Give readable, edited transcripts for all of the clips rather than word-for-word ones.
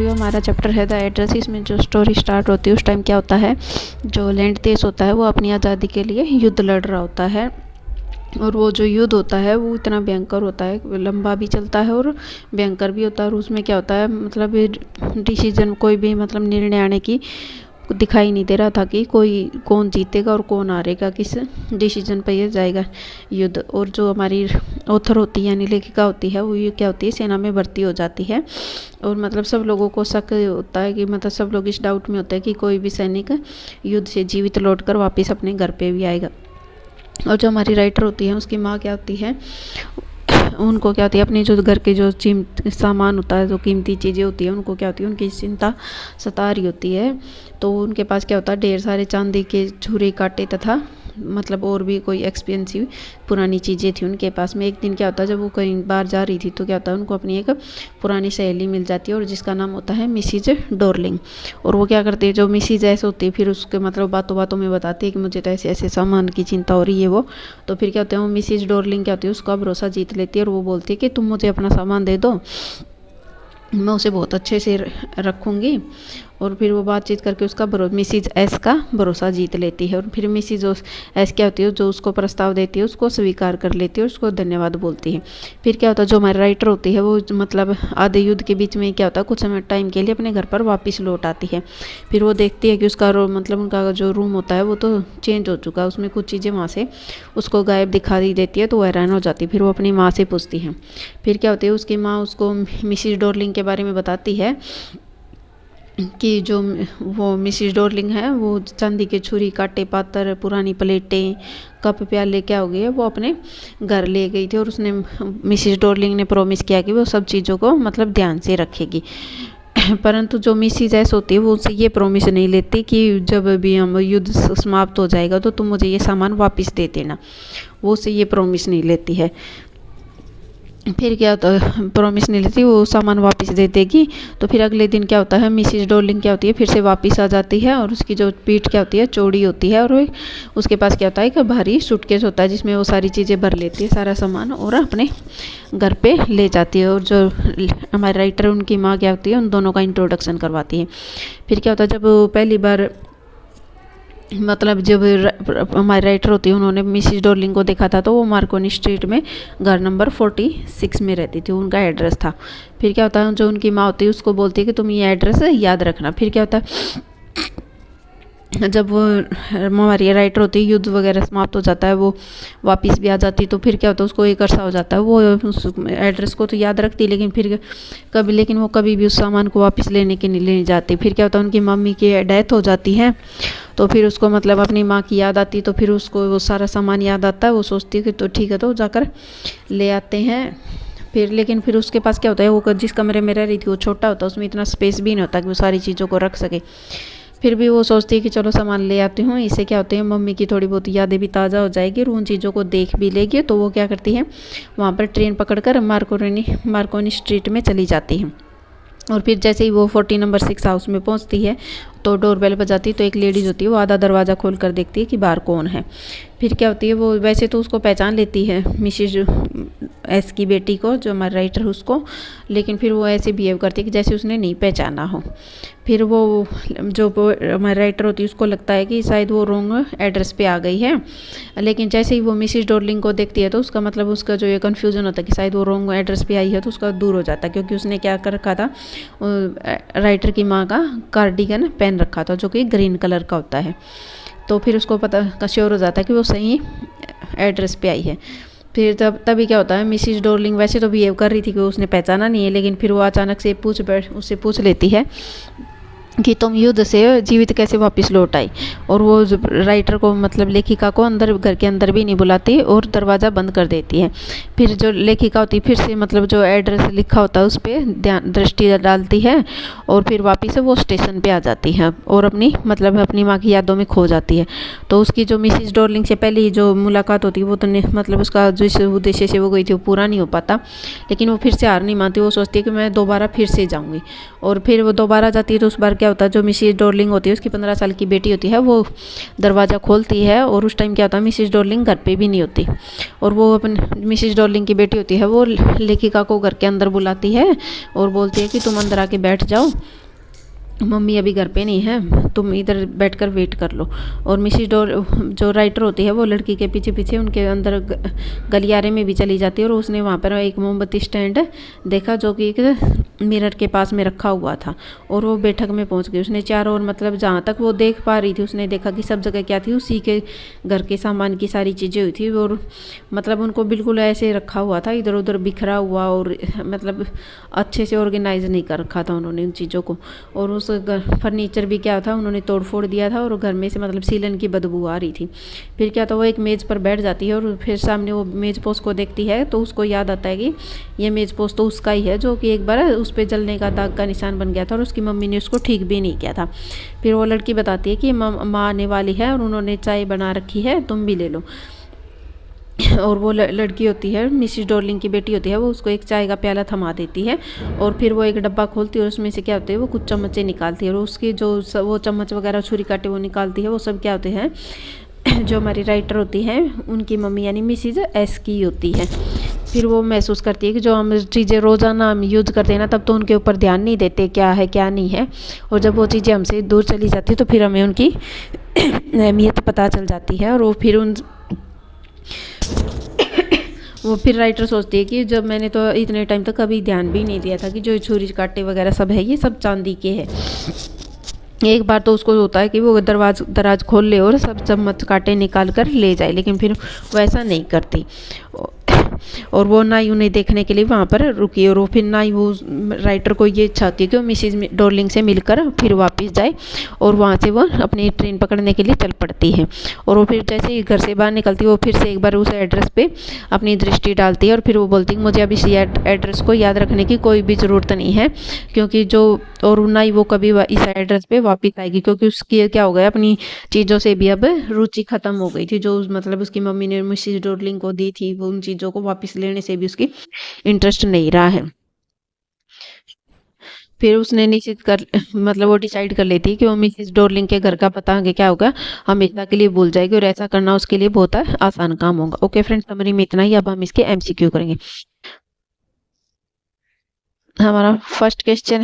जो हमारा चैप्टर है द एड्रेस, इसमें जो स्टोरी स्टार्ट होती है उस टाइम क्या होता है, जो लैंड देश होता है वो अपनी आज़ादी के लिए युद्ध लड़ रहा होता है। और वो जो युद्ध होता है वो इतना भयंकर होता है, लंबा भी चलता है और भयंकर भी होता है। और उसमें क्या होता है, मतलब डिसीजन कोई भी मतलब निर्णय आने की दिखाई नहीं दे रहा था कि कोई कौन जीतेगा और कौन हारेगा, किस डिसीजन पर ये जाएगा युद्ध। और जो हमारी ऑथर होती है यानी लेखिका होती है वो ये क्या होती है, सेना में भर्ती हो जाती है। और मतलब सब लोगों को शक होता है कि मतलब सब लोग इस डाउट में होते हैं कि कोई भी सैनिक युद्ध से जीवित लौटकर वापस अपने घर पे भी आएगा। और जो हमारी राइटर होती है उसकी माँ क्या होती है, उनको क्या होती है, अपने जो घर के जो सामान होता है, जो कीमती चीज़ें होती है, उनको क्या होती है, उनकी चिंता सता रही होती है। तो उनके पास क्या होता है, ढेर सारे चांदी के छुरे कांटे तथा मतलब और भी कोई एक्सपेंसिव पुरानी चीज़ें थी उनके पास में। एक दिन क्या होता है, जब वो कहीं बाहर जा रही थी तो क्या होता है, उनको अपनी एक पुरानी सहेली मिल जाती है और जिसका नाम होता है मिसिज डॉर्लिंग। और वो क्या करती है, जो मिसिज ऐसे होती है, फिर उसके मतलब बातों बातों में बताती है कि मुझे तो ऐसे ऐसे सामान की चिंता हो रही है वो। तो फिर क्या होता है, वो मिसिज डॉर्लिंग क्या होती है, उसका भरोसा जीत लेती है और वो बोलती है कि तुम मुझे अपना सामान दे दो, मैं उसे बहुत अच्छे से रखूँगी। और फिर वो बातचीत करके उसका मिसिज एस का भरोसा जीत लेती है। और फिर मिसिज एस क्या होती है, जो उसको प्रस्ताव देती है उसको स्वीकार कर लेती है और उसको धन्यवाद बोलती है। फिर क्या होता है, जो हमारी राइटर होती है वो मतलब आधे युद्ध के बीच में क्या होता है, कुछ समय टाइम के लिए अपने घर पर वापस लौट आती है। फिर वो देखती है कि उसका मतलब उनका जो रूम होता है वो तो चेंज हो चुका है, उसमें कुछ चीज़ें वहाँ से उसको गायब दिखाई देती है। तो वो हैरान हो जाती है। फिर वो अपनी माँ से पूछती है। फिर क्या होती है, उसकी माँ उसको मिसिज डॉर्लिंग के बारे में बताती है कि जो वो मिसिज डॉर्लिंग है वो चांदी के छुरी कांटे पात्र पुरानी प्लेटें कप प्याले क्या हो गए है वो अपने घर ले गई थी। और उसने मिसिज डॉर्लिंग ने प्रॉमिस किया कि वो सब चीज़ों को मतलब ध्यान से रखेगी। परंतु जो मिसिज एस होती है वो उससे ये प्रॉमिस नहीं लेती कि जब भी हम युद्ध समाप्त हो जाएगा तो तुम मुझे ये सामान वापस दे देना, वो उससे ये प्रॉमिस नहीं लेती है। फिर क्या होता है, प्रॉमिस नहीं लेती, वो सामान वापस दे देगी। तो फिर अगले दिन क्या होता है, मिसिज डॉर्लिंग क्या होती है फिर से वापस आ जाती है और उसकी जो पीठ क्या होती है चौड़ी होती है। और उसके पास क्या होता है कि भारी सूटकेस होता है जिसमें वो सारी चीज़ें भर लेती है, सारा सामान, और अपने घर पे ले जाती है। और जो हमारे राइटर उनकी माँ क्या होती है, उन दोनों का इंट्रोडक्शन करवाती है। फिर क्या होता है, जब पहली बार मतलब जब हमारे राइटर होती है उन्होंने मिसिज डॉर्लिंग को देखा था तो वो मार्कोनी स्ट्रीट में घर नंबर 46 में रहती थी, उनका एड्रेस था। फिर क्या होता है, जो उनकी माँ होती है उसको बोलती है कि तुम ये एड्रेस याद रखना। फिर क्या होता है, जब वो हमारी राइटर होती है युद्ध वगैरह समाप्त हो जाता है, वो वापस भी आ जाती, तो फिर क्या होता है, उसको एक अरसा हो जाता है, वो उस एड्रेस को तो याद रखती लेकिन फिर लेकिन वो कभी भी उस सामान को वापस लेने के नहीं जाती। फिर क्या होता है, उनकी मम्मी की डेथ हो जाती है तो फिर उसको मतलब अपनी माँ की याद आती, तो फिर उसको वो सारा सामान याद आता है। वो सोचती है कि तो ठीक है, तो जाकर ले आते हैं। फिर लेकिन फिर उसके पास क्या होता है, वो जिस कमरे में रह रही थी वो छोटा होता है, उसमें इतना स्पेस भी नहीं होता कि वो सारी चीज़ों को रख सके। फिर भी वो सोचती है कि चलो सामान ले आती हूँ, इससे क्या होते हैं मम्मी की थोड़ी बहुत यादें भी ताज़ा हो जाएगी और उन चीज़ों को देख भी लेगी। तो वो क्या करती है, वहाँ पर ट्रेन पकड़कर मार्कोनी स्ट्रीट में चली जाती है। और फिर जैसे ही वो 40 नंबर 6 हाउस में पहुँचती है तो डोरबेल बजाती, तो एक लेडीज़ होती है वो आधा दरवाज़ा खोल कर देखती है कि बाहर कौन है। फिर क्या होती है, वो वैसे तो उसको पहचान लेती है मिसिज एस की बेटी को, जो हमारा राइटर उसको, लेकिन फिर वो ऐसे बिहेव करती है कि जैसे उसने नहीं पहचाना हो। फिर वो जो हमारे राइटर होती है उसको लगता है कि शायद वो रॉन्ग एड्रेस पे आ गई है, लेकिन जैसे ही वो मिसिज डॉर्लिंग को देखती है तो उसका मतलब उसका जो ये कन्फ्यूज़न होता है कि शायद वो रॉन्ग एड्रेस पे आई है तो उसका दूर हो जाता है, क्योंकि उसने क्या कर रखा था, राइटर की माँ का कार्डिगन पहन रखा था जो कि ग्रीन कलर का होता है। तो फिर उसको पता श्योर हो जाता है कि वो सही एड्रेस पे आई है। फिर तभी क्या होता है, मिसिज डॉर्लिंग वैसे तो बिहेव कर रही थी कि उसने पहचाना नहीं है, लेकिन फिर वो अचानक से उससे पूछ लेती है कि तुम युद्ध से जीवित कैसे वापस लौट आई। और वो राइटर को मतलब लेखिका को अंदर घर के अंदर भी नहीं बुलाती और दरवाज़ा बंद कर देती है। फिर जो लेखिका होती है फिर से मतलब जो एड्रेस लिखा होता है उस पर दृष्टि डालती है और फिर वापस से वो स्टेशन पे आ जाती है और अपनी माँ की यादों में खो जाती है। तो उसकी जो मिसिज डॉर्लिंग से पहले जो मुलाकात होती है वो तो मतलब उसका जिस उद्देश्य से वो गई थी वो पूरा नहीं हो पाता, लेकिन वो फिर से हार नहीं मानती। वो सोचती है कि मैं दोबारा फिर से जाऊँगी। और फिर वो दोबारा जाती है तो उस बार क्या होता है, जो मिसिज डॉर्लिंग होती है उसकी 15 साल की बेटी होती है, वो दरवाज़ा खोलती है और उस टाइम क्या होता है, मिसिज डॉर्लिंग घर पे भी नहीं होती। और वो अपनी मिसिज डॉर्लिंग की बेटी होती है, वो लेखिका को घर के अंदर बुलाती है और बोलती है कि तुम अंदर आके बैठ जाओ, मम्मी अभी घर पे नहीं है, तुम इधर बैठकर वेट कर लो। और मिसिज डोर जो राइटर होती है वो लड़की के पीछे पीछे उनके अंदर गलियारे में भी चली जाती है, और उसने वहाँ पर एक मोमबत्ती स्टैंड देखा जो कि एक मिरर के पास में रखा हुआ था, और वो बैठक में पहुँच गई। उसने चारों ओर मतलब जहाँ तक वो देख पा रही थी उसने देखा कि सब जगह क्या थी, उसी के घर के सामान की सारी चीज़ें हुई थी, और मतलब उनको बिल्कुल ऐसे रखा हुआ था, इधर उधर बिखरा हुआ, और मतलब अच्छे से ऑर्गेनाइज नहीं कर रखा था उन्होंने उन चीज़ों को। और उस फर्नीचर भी क्या था, उन्होंने तोड़ फोड़ दिया था, और घर में से मतलब सीलन की बदबू आ रही थी। फिर क्या था, वो एक मेज़ पर बैठ जाती है और फिर सामने वो मेज़ पोस्ट को देखती है, तो उसको याद आता है कि ये मेज़ पोस्ट तो उसका ही है जो कि एक बार उस पर जलने का दाग का निशान बन गया था, और उसकी मम्मी ने उसको ठीक भी नहीं किया था। फिर वो लड़की बताती है कि माँ आने वाली है और उन्होंने चाय बना रखी है, तुम भी ले लो। और वो लड़की होती है, मिसिज डॉर्लिंग की बेटी होती है, वो उसको एक चाय का प्याला थमा देती है, और फिर वो एक डब्बा खोलती है और उसमें से क्या होते है, वो कुछ चम्मचें निकालती है, और उसके जो वो चम्मच वगैरह छुरी काटे वो निकालती है, वो सब क्या होते हैं जो हमारी राइटर होती है उनकी मम्मी यानी मिसिज एस की होती है। फिर वो महसूस करती है कि जो हम चीज़ें रोज़ाना हम यूज़ करते हैं ना, तब तो उनके ऊपर ध्यान नहीं देते क्या है क्या नहीं है, और जब वो चीज़ें हमसे दूर चली जाती है तो फिर हमें उनकी अहमियत पता चल जाती है। और वो फिर राइटर सोचती है कि जब मैंने तो इतने टाइम तक कभी ध्यान भी नहीं दिया था कि जो छुरी कांटे वगैरह सब है ये सब चांदी के है। एक बार तो उसको होता है कि वो दराज खोल ले और सब चम्मच कांटे निकाल कर ले जाए, लेकिन फिर वो ऐसा नहीं करती, और वो ना ही उन्हें देखने के लिए वहाँ पर रुकी, और वो फिर ना ही वो राइटर को ये इच्छा होती है कि वो मिसिज डॉर्लिंग से मिलकर फिर वापस जाए, और वहाँ से वो अपनी ट्रेन पकड़ने के लिए चल पड़ती है। और वो फिर जैसे ही घर से बाहर निकलती है वो फिर से एक बार उस एड्रेस पे अपनी दृष्टि डालती है, और फिर वो बोलती है मुझे अब इस एड्रेस को याद रखने की कोई भी ज़रूरत नहीं है, क्योंकि जो और ना ही वो कभी इस एड्रेस पे वापस आएगी, क्योंकि उसकी क्या हो गया, अपनी चीज़ों से भी अब रुचि ख़त्म हो गई थी, जो मतलब उसकी मम्मी ने मिसिज डॉर्लिंग को दी थी, वो उन चीज़ों को वापस लेने से भी उसकी इंटरेस्ट नहीं रहा है। फिर उसने निश्चित कर मतलब वो डिसाइड कर लेती है कि वो मिसिज डॉर्लिंग के घर का पता आगे क्या होगा हमेशा के लिए भूल जाएगी, और ऐसा करना उसके लिए बहुत आसान काम होगा। ओके फ्रेंड्स, समरी में इतना ही। अब हम इसके एमसीक्यू करेंगे। हमारा फर्स्ट क्वेश्चन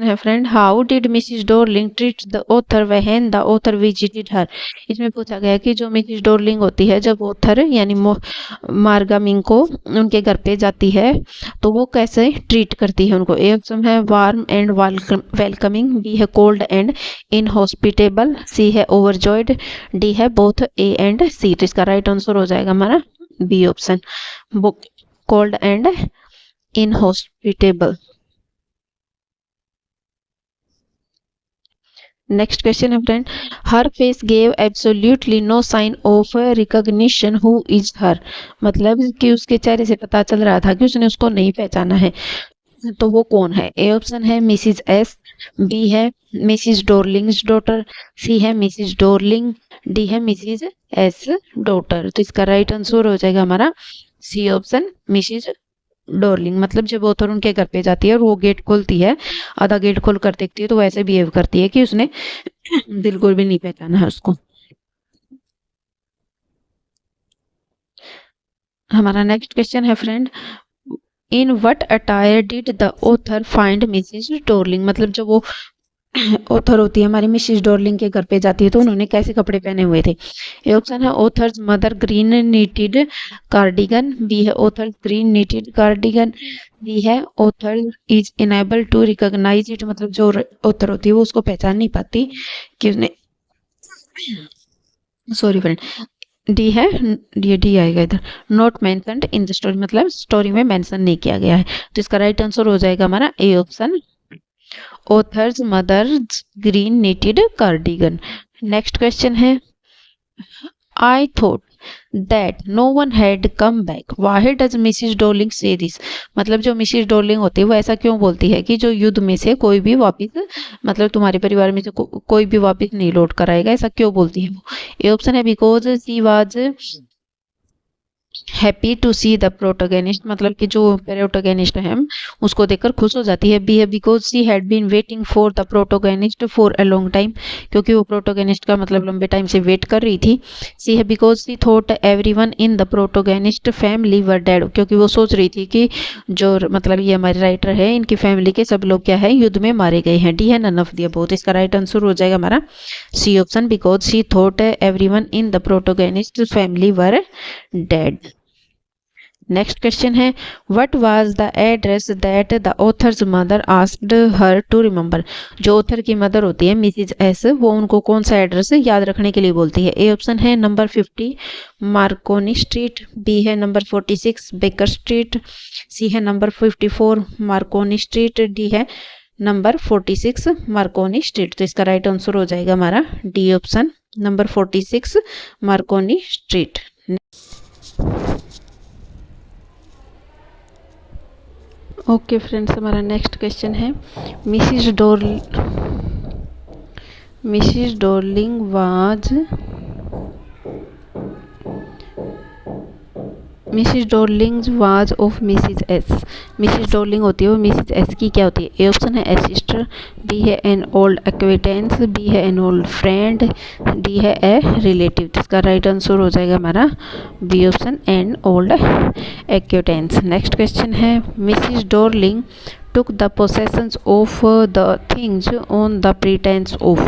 है, friend, how did Mrs Darling treat the author when the author visited her. इसमें पूछा गया कि जो मिसिज डॉर्लिंग होती है जब ऑथर यानी मार्गा मिंग को उनके घर पे जाती है तो वो कैसे ट्रीट करती है उनको। ए ऑप्शन है वार्म एंड वेलकमिंग, बी है कोल्ड एंड इनहॉस्पिटेबल, सी है ओवरजॉयड, डी है बोथ ए एंड सी। तो इसका राइट आंसर हो जाएगा हमारा B option, cold and inhospitable. Next question है friend, her face gave absolutely no sign of recognition, who is her. मतलब कि उसके चेहरे से पता चल रहा था कि उसने उसको नहीं पहचाना है, तो वो कौन है। ए ऑप्शन है मिसिज एस, बी है मिसिज डॉर्लिंग्स डॉटर, सी है मिसिज डॉर्लिंग, डी है मिसिज एस डॉटर। तो इसका राइट आंसर हो जाएगा हमारा सी ऑप्शन, मिसिज डॉर्लिंग। मतलब जब ऑथर उनके घर पे जाती है और वो गेट खोलती है, आधा गेट खोल कर देखती है तो वैसे बिहेव करती है कि उसने बिल्कुल भी नहीं पहचाना है उसको। हमारा नेक्स्ट क्वेश्चन है friend, in what attire did the author find Mrs Darling. मतलब जब वो ऑथर होती है हमारी मिसिज डॉर्लिंग के घर पे जाती है तो उन्होंने कैसे कपड़े पहने हुए थे। ए ऑप्शन है author's mother green knitted cardigan, B है author green knitted cardigan, D है author is unable to recognise it. मतलब जो ऑथर होती है वो उसको पहचान नहीं पाती कि उसने, सॉरी फ्रेंड, डी है, ये डी आएगा इधर, not mentioned in the story. मतलब स्टोरी में मेंशन नहीं किया गया है, तो इसका राइट आंसर हो जाएगा हमारा A option, author's mother's green knitted cardigan. Next question है, I thought that no one had come back, why does Mrs Darling say this. मतलब जो मिसिज डॉर्लिंग होती है वो ऐसा क्यों बोलती है कि जो युद्ध में से कोई भी वापिस, मतलब तुम्हारे परिवार में से कोई भी वापिस नहीं लौट कर आएगा, ऐसा क्यों बोलती है वो। ए ऑप्शन है because she was happy to see the protagonist, मतलब कि जो प्रोटोगेनिस्ट है उसको देखकर खुश हो जाती है। बी है because she had been waiting for the protagonist for a long time, क्योंकि वो प्रोटोगेनिस्ट का मतलब लंबे टाइम से वेट कर रही थी। सी है because she thought everyone in the protagonist family were dead, क्योंकि वो सोच रही थी कि जो मतलब ये हमारे राइटर है इनकी फैमिली के सब लोग क्या है युद्ध में मारे गए हैं। डी है नन ऑफ द अबोव, इसका राइट आंसर हो जाएगा हमारा C option, because she thought everyone in the protagonist family were dead. Next question है what was the address that the author's mother asked her to remember. जो author की mother होती है Mrs S, वो उनको कौन सा एड्रेस याद रखने के लिए बोलती है। ए ऑप्शन है नंबर 50 मार्कोनी स्ट्रीट, बी है नंबर 46 बेकर स्ट्रीट, सी है नंबर 54 मार्कोनी स्ट्रीट, डी है नंबर 46 मार्कोनी स्ट्रीट। तो इसका राइट आंसर हो जाएगा हमारा D option number 46 Markovnikov street. Okay friends, हमारा नेक्स्ट क्वेश्चन है Mrs Darling was Mrs Darling was of Mrs S. Mrs Darling होती है वो मिसिज एस की क्या होती है। ए ऑप्शन है ए सिस्टर, बी है एन ओल्ड एक्वेंटेंस, बी है एन ओल्ड फ्रेंड, डी है ए रिलेटिव। इसका राइट आंसर हो जाएगा हमारा B option an old acquaintance. Next question है Mrs Darling took the possessions of the things on the pretense of।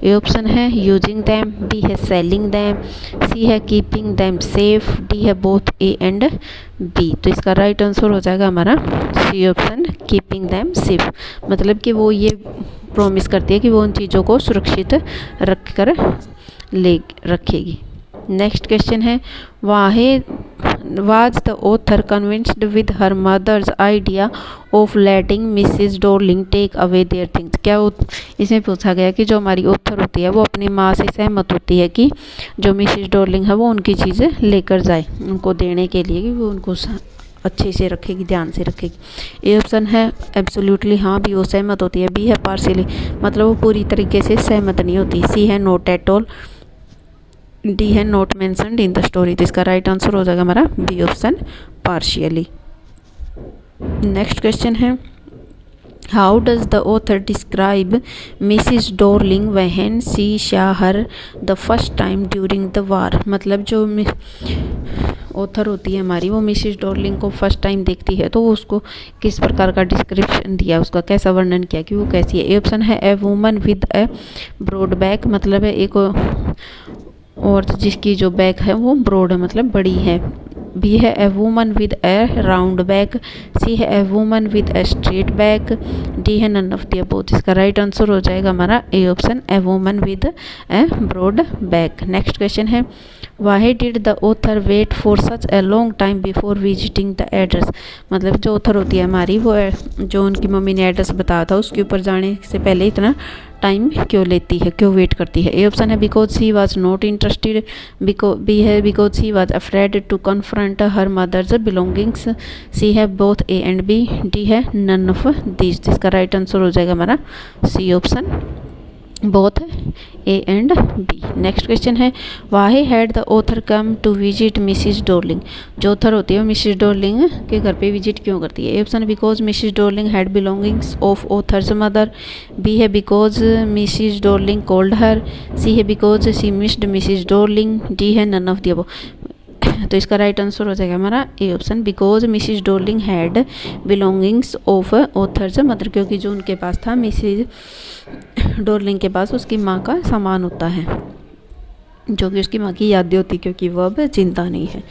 A option है using them, B है selling them, C है keeping them safe, D है both A and B. तो इसका right answer हो जाएगा हमारा C option keeping them safe, मतलब कि वो ये प्रॉमिस करती है कि वो उन चीज़ों को सुरक्षित रख कर ले रखेगी। नेक्स्ट क्वेश्चन है was the author convinced with her mother's idea of letting Mrs. Dorling take away their things। क्या इसमें पूछा गया कि जो हमारी ऑथर होती है वो अपनी माँ से सहमत होती है कि जो मिसिज डॉर्लिंग है वो उनकी चीज़ें लेकर जाए उनको देने के लिए, कि वो उनको अच्छे से रखेगी, ध्यान से रखेगी। ए ऑप्शन है एब्सोल्युटली हाँ, भी वो सहमत होती है, बी है पार्शियली, मतलब वो पूरी तरीके से सहमत नहीं होती, सी है नॉट एट ऑल, डी है not mentioned in the story. तो इसका राइट आंसर हो जाएगा हमारा B option partially. Next question है how does the author describe Mrs Darling when she saw her the first time during the war. मतलब जो author होती है हमारी वो मिसिज डॉर्लिंग को फर्स्ट टाइम देखती है तो उसको किस प्रकार का डिस्क्रिप्शन दिया, उसका कैसा वर्णन किया कि वो कैसी है। ए ऑप्शन है a woman with a broad back, मतलब है एक औरत जिसकी जो बैक है वो ब्रॉड है मतलब बड़ी है। बी है a woman with a round back, C है a woman with a straight back, D है नन ऑफ द अबोव। इसका राइट आंसर हो जाएगा हमारा A option a woman with a broad back. Next question है why did the author wait for such a long time before visiting the address. मतलब जो author होती है हमारी वो जो उनकी मम्मी ने एड्रेस बताया था उसके ऊपर जाने से पहले इतना टाइम क्यों लेती है, क्यों वेट करती है। ए ऑप्शन है because she was not interested, B है because she was afraid to confront her mother's belongings, C है both A and B, D है नन ऑफ दिस। इसका राइट आंसर हो जाएगा हमारा C option both A and B. Next question है why had the author come to visit Mrs Darling. जो author होती है मिसिज डॉर्लिंग के घर पे विजिट क्यों करती है। A option because Mrs Darling had belongings of author's mother, B है because Mrs Darling called her, C है because she missed Mrs Darling, D है नन ऑफ द अबव। तो इसका राइट आंसर हो जाएगा हमारा A option because Mrs Darling had belongings of author's mother, क्योंकि जो उनके पास था मिसिज डॉर्लिंग के पास उसकी माँ का सामान होता है जो कि उसकी माँ की यादें होती, क्योंकि वह अब चिंता नहीं है।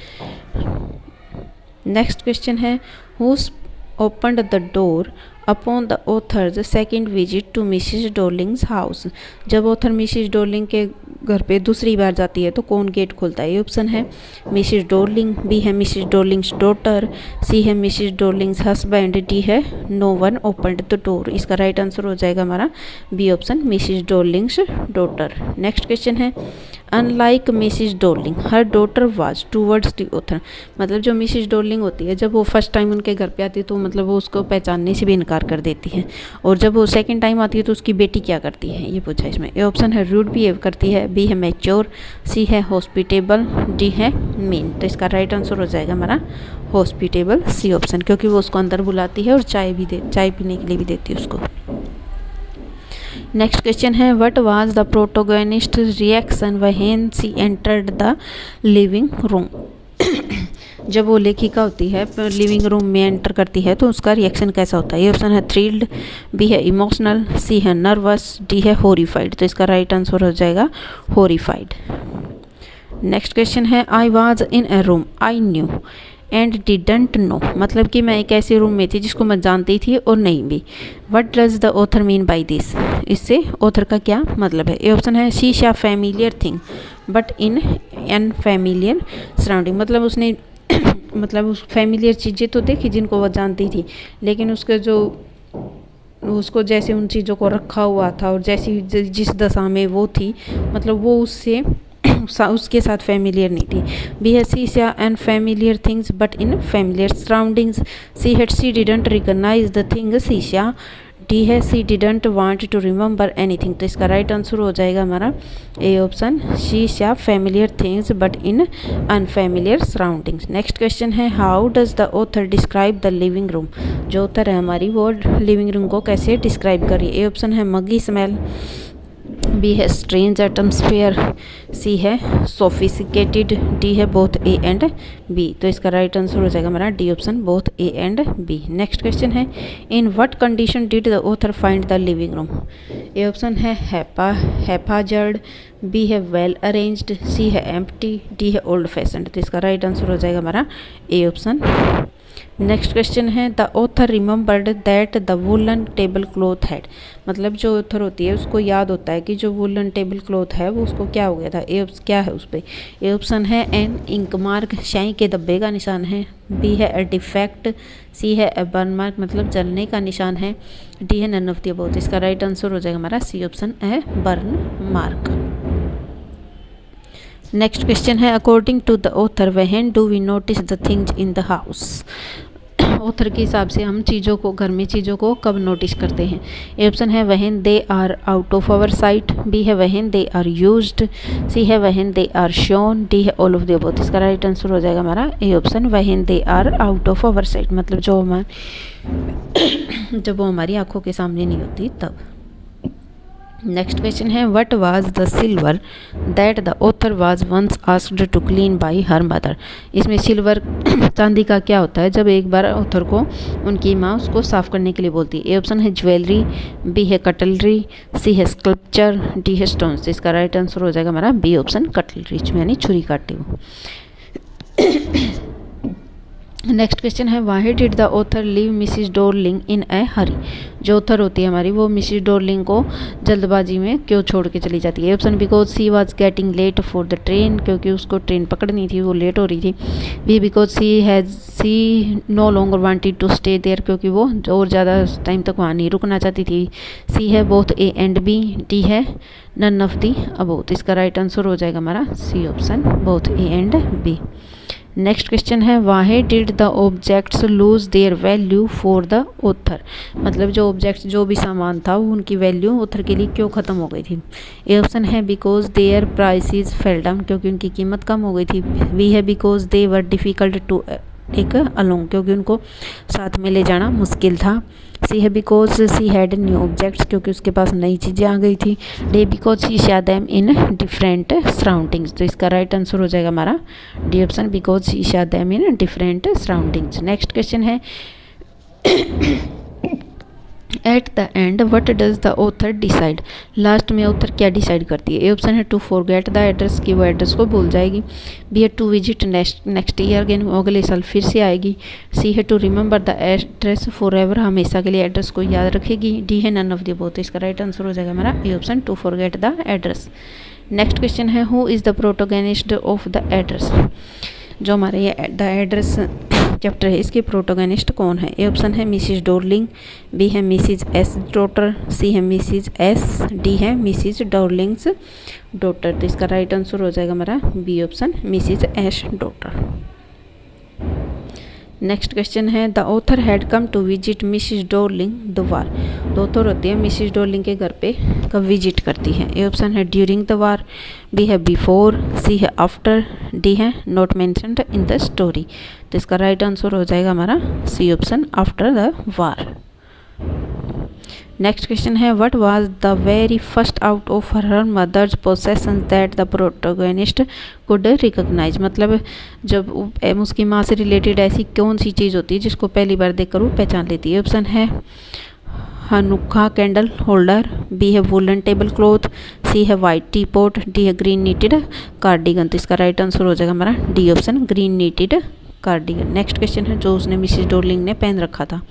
नेक्स्ट क्वेश्चन है who opened the door upon the author's second visit to Mrs Darling's house. जब ऑथर मिसिज डॉर्लिंग के घर पे दूसरी बार जाती है तो कौन गेट खोलता है। ये ऑप्शन है मिसिज डॉर्लिंग, बी है मिसिज डॉर्लिंग्स डॉटर, सी है मिसिज डॉर्लिंग्स हस्बैंड, डी है no one opened the door. इसका राइट आंसर हो जाएगा हमारा B option Mrs Darling's daughter. Next question है unlike Mrs Darling her daughter was towards the author. मतलब जो Mrs Darling होती है, जब वो फर्स्ट टाइम उनके घर पे आती है तो मतलब वो उसको पहचानने से भी इनकार कर देती है, और जब वो सेकंड टाइम आती है तो उसकी बेटी क्या करती है, ये पूछा इसमें। ए ऑप्शन है रूड बिहेव करती है, बी है मैच्योर, सी है हॉस्पिटेबल, डी है मीन। तो इसका राइट आंसर हो जाएगा हमारा हॉस्पिटेबल, सी ऑप्शन, क्योंकि वो उसको अंदर बुलाती है और चाय पीने के लिए भी देती है उसको। नेक्स्ट क्वेश्चन है what was the protagonist reaction when she entered the living room. जब वो लेखिका होती है लिविंग रूम में एंटर करती है तो उसका रिएक्शन कैसा होता है। ये ऑप्शन है थ्रिल्ड, बी है इमोशनल, सी है नर्वस, डी है हॉरिफाइड। तो इसका राइट आंसर हो जाएगा हॉरिफाइड। नेक्स्ट क्वेश्चन है I was in a room I knew and didn't know. मतलब कि मैं एक ऐसे रूम में थी जिसको मैं जानती थी और नहीं भी। What does the author mean by this. इससे ऑथर का क्या मतलब है। ए ऑप्शन है शी शा familiar thing but in an familiar surrounding. मतलब उसने मतलब उस फैमिलियर चीज़ें तो देखी जिनको वो जानती थी, लेकिन उसको जैसे उन चीज़ों को रखा हुआ था और जैसी जिस दशा में वो थी, मतलब वो उसके साथ फैमिलियर नहीं थी। बी है she saw and familiar things but in familiar surroundings. C है she didn't recognise the thing she saw. D है she didn't want to remember anything. तो इसका राइट आंसर हो जाएगा हमारा A option, she saw familiar things but in unfamiliar surroundings. Next question है how does the author describe the living room. जो author है हमारी वो लिविंग रूम को कैसे डिस्क्राइब कर रही है। ए ऑप्शन है मगी स्मेल, बी है स्ट्रेंज एटमॉस्फेयर, सी है सोफिस्टिकेटेड, डी है बोथ ए एंड बी। तो इसका राइट आंसर हो जाएगा हमारा D option, both A and B. Next question है in what condition did the author find the living room. A option है haphazard, B है वेल अरेंज्ड, सी है empty, D है ओल्ड फैशन्ड। तो इसका राइट आंसर हो जाएगा हमारा ए ऑप्शन। नेक्स्ट क्वेश्चन है the author remembered that the woollen table cloth had. मतलब जो ऑथर होती है उसको याद होता है कि जो वुलन टेबल क्लॉथ है वो उसको क्या हो गया था। ए क्या है उस पर। ए ऑप्शन है एन इंक मार्क, स्याही के धब्बे का निशान है, बी है अ डिफेक्ट, सी है अ बर्न मार्क मतलब जलने का निशान है, डी है नन ऑफ द अबव। इसका राइट आंसर हो जाएगा हमारा सी ऑप्शन है बर्न मार्क। नेक्स्ट क्वेश्चन है according to the author when do we notice the things in the house. Author के हिसाब से हम चीज़ों को घर में चीज़ों को कब नोटिस करते हैं। ए ऑप्शन है when they are out of our sight, B है when they are used, C है when they are shown, D है ऑल ऑफ द अबव। इसका राइट आंसर हो जाएगा हमारा A option when they are out of our sight मतलब जब वो हमारी आंखों के सामने नहीं होती तब। नेक्स्ट क्वेश्चन है what was the silver that the author was once asked to clean by her mother. इसमें सिल्वर चांदी का क्या होता है जब एक बार ऑथर को उनकी माँ उसको साफ़ करने के लिए बोलती है। ए ऑप्शन है ज्वेलरी, बी है कटलरी, सी है स्कल्पचर, डी है स्टोन्स। इसका राइट आंसर हो जाएगा हमारा बी ऑप्शन कटलरी, यानी छुरी काटी हुई। नेक्स्ट क्वेश्चन है why did the author leave Mrs Darling in a hurry. जो ऑथर होती है हमारी वो मिसिज डोर्लिंग को जल्दबाजी में क्यों छोड़ के चली जाती है। Option because she was getting late for the train क्योंकि उसको ट्रेन पकड़नी थी वो लेट हो रही थी, B because she no longer wanted to stay there क्योंकि वो और ज़्यादा टाइम तक वहाँ नहीं रुकना चाहती थी, सी है both A and B, D है नन ऑफ दी अबव। इसका राइट आंसर हो जाएगा हमारा C option both A and B. Next question है why did the objects lose their value for the author. मतलब जो ऑब्जेक्ट्स जो भी सामान था वो उनकी वैल्यू ऑथर के लिए क्यों ख़त्म हो गई थी। ए ऑप्शन है because their prices fell down क्योंकि उनकी कीमत कम हो गई थी, बी है because they were difficult to take along क्योंकि उनको साथ में ले जाना मुश्किल था, सी है because she had new objects क्योंकि उसके पास नई चीज़ें आ गई थी, D because she saw them in different surroundings. तो इसका राइट आंसर हो जाएगा हमारा D option because she saw them in different surroundings. Next question है at the end what does the author decide. Last में ऑथर क्या decide करती है। ए ऑप्शन है टू फॉरगेट द एड्रेस की वो एड्रेस को भूल जाएगी, बी है to visit next year again वो अगले साल फिर से आएगी, सी है to remember the address for ever हमेशा के लिए एड्रेस को याद रखेगी, डी है नन ऑफ द अबव। तो इसका राइट आंसर हो जाएगा हमारा A option to forget the address. Next question है who is the protagonist of the address. जो हमारे द एड्रेस चैप्टर है, इसके प्रोटोगनिस्ट कौन है? ए ऑप्शन है मिसिज डॉर्लिंग, बी है मिसिज एस डॉटर, सी है मिसिज एस, डी है मिसिज डॉर्लिंग्स डॉटर। तो इसका राइट आंसर हो जाएगा हमारा B option, Mrs S daughter. Next question है the author had come to visit Mrs Darling the war. तो ऑथर होती है मिसिज डॉर्लिंग के घर पे कब विजिट करती है? ए ऑप्शन है ड्यूरिंग द वार, बी है बिफोर, सी है आफ्टर, डी है not mentioned in the story. तो इसका राइट आंसर हो जाएगा हमारा C option, after the war. Next question है what was the very first out of her mother's possession that the protagonist could recognise. मतलब जब उसकी माँ से रिलेटेड ऐसी कौन सी चीज़ होती है जिसको पहली बार देखकर वो पहचान लेती है? ऑप्शन है हनुक्का कैंडल होल्डर, बी है वुलन टेबल क्लॉथ, सी है वाइट टी पॉट, डी है ग्रीन नीटेड कार्डिगन। तो इसका राइट आंसर हो जाएगा हमारा D option, green knitted cardigan. Next question है जो उसने मिसिज डॉर्लिंग ने पहन रखा था।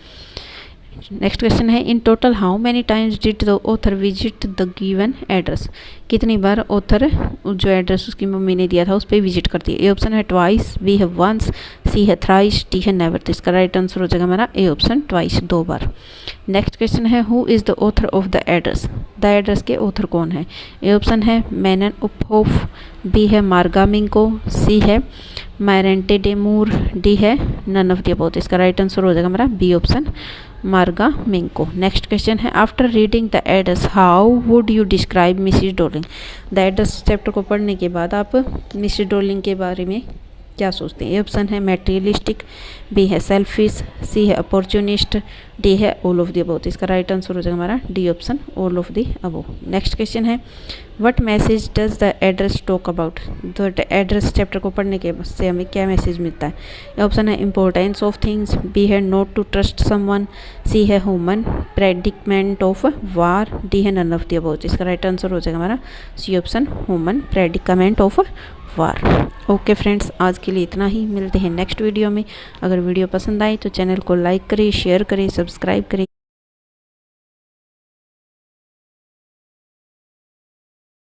नेक्स्ट क्वेश्चन है in total how many times did the author visit the given address. कितनी बार ऑथर जो एड्रेस उसकी मम्मी ने दिया था उस पर विजिट करती है? ए ऑप्शन है ट्वाइस, बी है वंस, सी है थ्राइस, डी है नेवर। तो इसका राइट आंसर हो जाएगा हमारा ए ऑप्शन, ट्वाइस, 2 बार। नेक्स्ट क्वेश्चन है who is the author of the address. The address के ऑथर कौन है? ए ऑप्शन है मैनन उपहोफ, बी है मार्गा मिंको, सी है मैरेंटे डे मूर, डी है नन ऑफ द अबव। इसका राइट आंसर हो जाएगा हमारा बी ऑप्शन, मार्गा मिंको। नेक्स्ट क्वेश्चन है after reading the address how would you describe Mrs Darling. The address chapter को पढ़ने के बाद आप मिसिज डॉर्लिंग के बारे में क्या सोचते हैं? ए ऑप्शन है मैटेरियलिस्टिक, बी है सेल्फिश, सी है अपॉर्चुनिस्ट, डी है ऑल ऑफ द अबव। इसका राइट आंसर हो जाएगा हमारा D option, all of the above. Next question है what message does the address talk about. तो एड्रेस चैप्टर को पढ़ने के से हमें क्या मैसेज मिलता है? ए ऑप्शन है इंपॉर्टेंस ऑफ थिंग्स, बी है not to trust someone, C है human predicament of war, D है नन ऑफ द अबव। इसका राइट आंसर हो जाएगा हमारा C option, human predicament of war. Okay friends, आज के लिए इतना ही, मिलते हैं नेक्स्ट वीडियो में। अगर वीडियो पसंद आई तो चैनल को लाइक करें, शेयर करें, सब्सक्राइब करें।